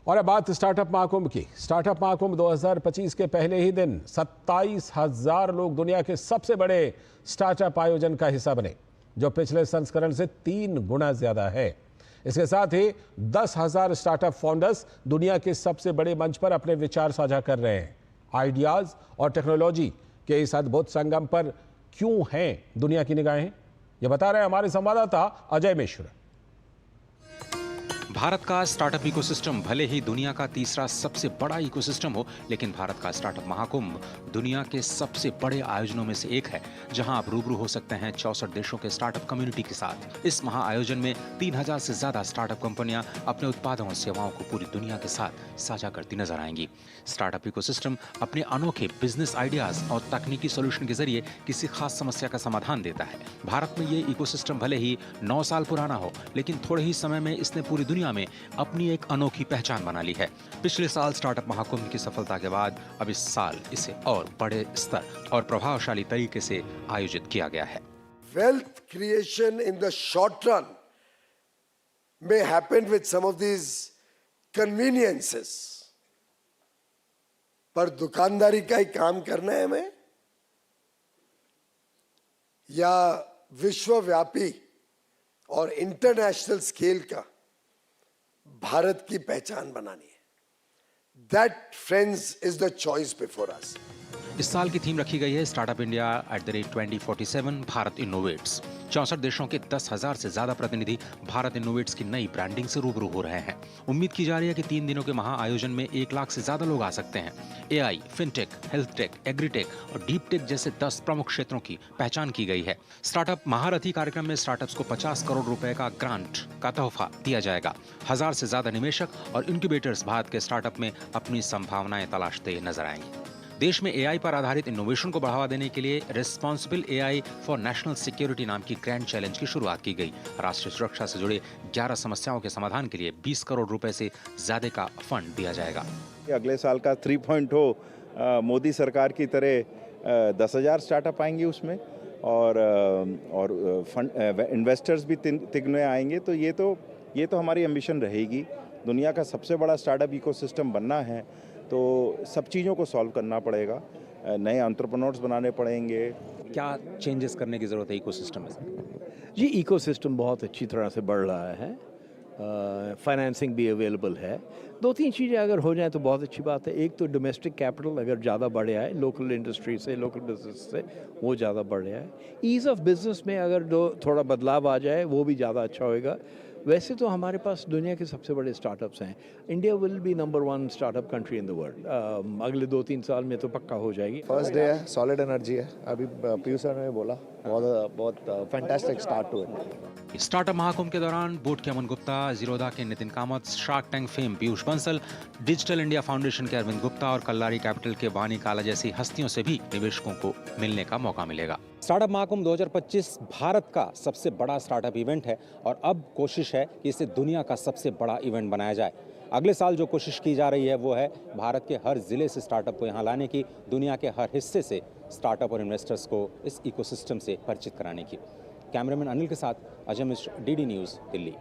और अब बात स्टार्टअप महाकुंभ की। स्टार्टअप महाकुंभ 2025 के पहले ही दिन 27,000 लोग दुनिया के सबसे बड़े स्टार्टअप आयोजन का हिस्सा बने, जो पिछले संस्करण से 3 गुना ज्यादा है। इसके साथ ही 10,000 स्टार्टअप फाउंडर्स दुनिया के सबसे बड़े मंच पर अपने विचार साझा कर रहे हैं। आइडियाज और टेक्नोलॉजी के इस अद्भुत संगम पर क्यों हैं दुनिया की निगाहें, ये बता रहे हैं हमारे संवाददाता अजय मिश्र। भारत का स्टार्टअप इकोसिस्टम भले ही दुनिया का तीसरा सबसे बड़ा इकोसिस्टम हो, लेकिन भारत का स्टार्टअप महाकुंभ दुनिया के सबसे बड़े आयोजनों में से एक है, जहां आप रूबरू हो सकते हैं 64 देशों के स्टार्टअप कम्युनिटी के साथ। इस महाआयोजन में 3000 से ज्यादा स्टार्टअप कंपनियां अपने उत्पादों और सेवाओं को पूरी दुनिया के साथ साझा करती नजर आएंगी। स्टार्टअप इकोसिस्टम अपने अनोखे बिजनेस आइडियाज और तकनीकी सोल्यूशन के जरिए किसी खास समस्या का समाधान देता है। भारत में ये इकोसिस्टम भले ही 9 साल पुराना हो, लेकिन थोड़े ही समय में इसने पूरी दुनिया में अपनी एक अनोखी पहचान बना ली है। पिछले साल स्टार्टअप महाकुंभ की सफलता के बाद अब इस साल इसे और बड़े स्तर और प्रभावशाली तरीके से आयोजित किया गया है। Wealth creation in the short run may happen with some of these conveniences, पर दुकानदारी का ही काम करना है हमें, या विश्वव्यापी और इंटरनेशनल स्केल का भारत की पहचान बनानी है। That, friends, is the choice before us. इस साल की थीम रखी गई है स्टार्टअप इंडिया @2047 भारत इनोवेट्स। 64 देशों के 10,000 से ज्यादा प्रतिनिधि भारत इनोवेट्स की नई ब्रांडिंग से रूबरू हो रहे हैं। उम्मीद की जा रही है कि 3 दिनों के महाआयोजन में 1 लाख से ज्यादा लोग आ सकते हैं। AI, fintech, health take, agritech और डीप टेक जैसे 10 प्रमुख क्षेत्रों की पहचान की गई है। स्टार्टअप महारथी कार्यक्रम में स्टार्टअप्स को 50 करोड़ रुपए का ग्रांट का तोहफा दिया जाएगा। 1000 से ज्यादा निवेशक और इंक्यूबेटर्स भारत के स्टार्टअप में अपनी संभावनाएं तलाशते नजर आएंगे। देश में AI पर आधारित इनोवेशन को बढ़ावा देने के लिए responsible AI for national security नाम की ग्रैंड चैलेंज की शुरुआत की गई। राष्ट्रीय सुरक्षा से जुड़े 11 समस्याओं के समाधान के लिए 20 करोड़ रुपए से ज्यादा का फंड दिया जाएगा। अगले साल का 3.0 मोदी सरकार की तरह 10,000 स्टार्टअप आएंगे उसमें, और फंड इन्वेस्टर्स भी तिगने आएंगे। तो ये तो हमारी एम्बिशन रहेगी। दुनिया का सबसे बड़ा स्टार्टअप इकोसिस्टम बनना है तो सब चीज़ों को सॉल्व करना पड़ेगा, नए एंटरप्रेन्योर्स बनाने पड़ेंगे। क्या चेंजेस करने की जरूरत है इकोसिस्टम में? जी, इकोसिस्टम बहुत अच्छी तरह से बढ़ रहा है, फाइनेंसिंग भी अवेलेबल है। 2-3 चीज़ें अगर हो जाए तो बहुत अच्छी बात है। एक तो डोमेस्टिक कैपिटल अगर ज़्यादा बढ़ आए, लोकल इंडस्ट्री से, लोकल बिजनेस से, वो ज़्यादा बढ़ आए। ईज़ ऑफ बिजनेस में अगर थोड़ा बदलाव आ जाए वो भी ज़्यादा अच्छा होएगा। वैसे तो हमारे पास दुनिया के सबसे बड़े स्टार्टअप्स हैं। India will be number 1 startup country in the world. अगले 2-3 साल में तो पक्का हो जाएगी। फर्स्ट डे है, सॉलिड एनर्जी है। अभी पीयूष सर ने बोला बहुत fantastic start to it. Startup Mahakumbh के दौरान बोट के अमन गुप्ता, जीरोधा के Nitin Kamath, Shark Tank fame Piyush Bansal, Digital India Foundation के अरविंद गुप्ता और कल्लारी कैपिटल के वानी काला जैसी हस्तियों से भी निवेशकों को मिलने का मौका मिलेगा। स्टार्टअप महाकुंभ 2025 भारत का सबसे बड़ा स्टार्टअप इवेंट है और अब कोशिश है कि इसे दुनिया का सबसे बड़ा इवेंट बनाया जाए। अगले साल जो कोशिश की जा रही है वो है भारत के हर जिले से स्टार्टअप को यहाँ लाने की, दुनिया के हर हिस्से से स्टार्टअप और इन्वेस्टर्स को इस इकोसिस्टम से परिचित कराने की। कैमरामैन अनिल के साथ अजय मिश्र, DD न्यूज़, दिल्ली।